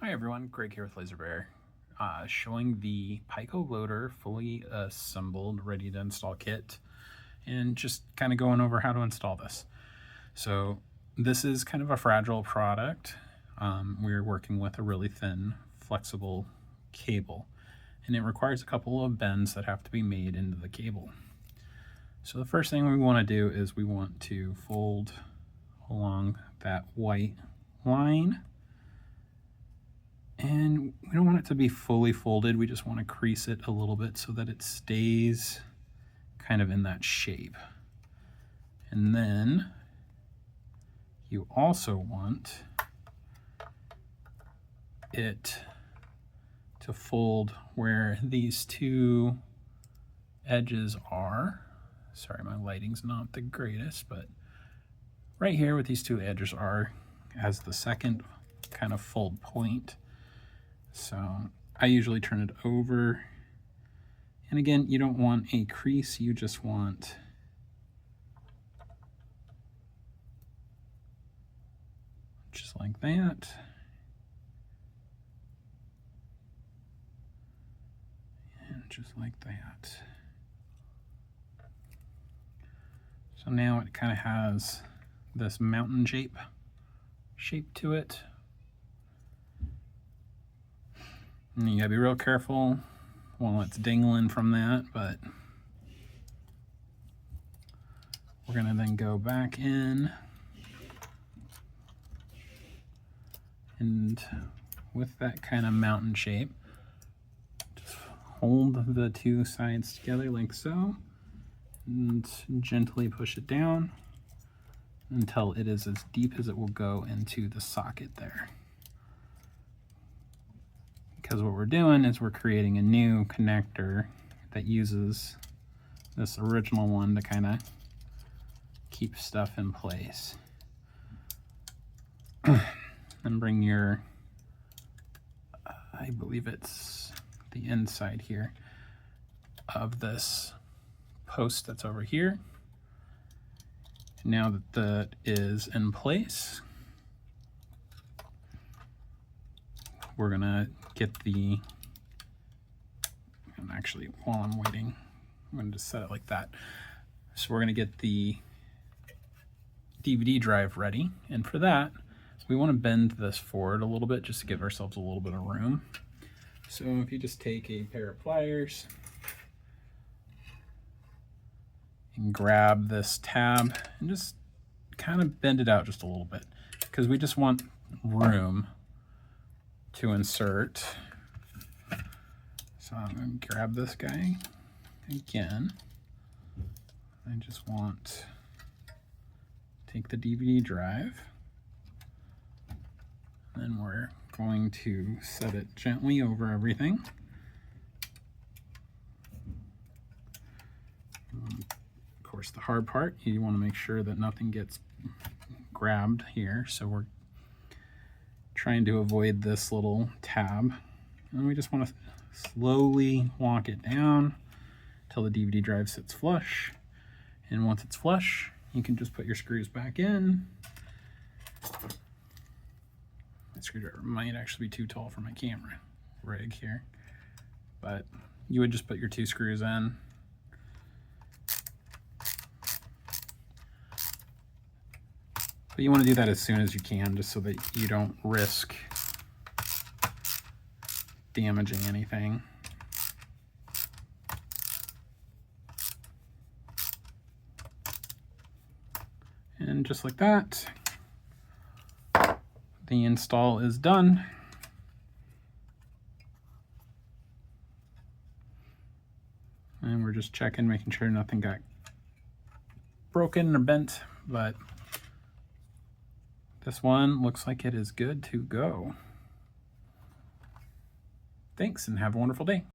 Hi everyone, Greg here with LaserBear, showing the PicoLoader fully assembled, ready to install kit, and just kind of going over how to install this. So this is kind of a fragile product. We're working with a really thin, flexible cable, and it requires a couple of bends that have to be made into the cable. So the first thing we want to do is we want to fold along that white line. And we don't want it to be fully folded, we just want to crease it a little bit so that it stays kind of in that shape. And then you also want it to fold where these two edges are. Sorry, my lighting's not the greatest, but right here where these two edges are as the second kind of fold point. So I usually turn it over, and again, you don't want a crease, you just want just like that. And just like that. So now it kind of has this mountain shape to it. And you gotta be real careful while it's dangling from that, but we're gonna then go back in and with that kind of mountain shape, just hold the two sides together like so and gently push it down until it is as deep as it will go into the socket there. Because what we're doing is we're creating a new connector that uses this original one to kind of keep stuff in place. And bring your, I believe it's the inside here of this post that's over here. Now that that is in place, we're gonna get the, and actually while I'm waiting, I'm gonna just set it like that. So we're gonna get the DVD drive ready, and for that, we wanna bend this forward a little bit just to give ourselves a little bit of room. So if you just take a pair of pliers and grab this tab and just kind of bend it out just a little bit, because we just want room to insert. So I'm going to grab this guy again. I just want to take the DVD drive, and we're going to set it gently over everything. Of course, the hard part, you want to make sure that nothing gets grabbed here, so we're trying to avoid this little tab, and we just want to slowly walk it down until the DVD drive sits flush. And once it's flush, you can just put your screws back in. My screwdriver might actually be too tall for my camera rig here, but you would just put your two screws in. But you want to do that as soon as you can, just so that you don't risk damaging anything. And just like that, the install is done. And we're just checking, making sure nothing got broken or bent, but this one looks like it is good to go. Thanks, and have a wonderful day.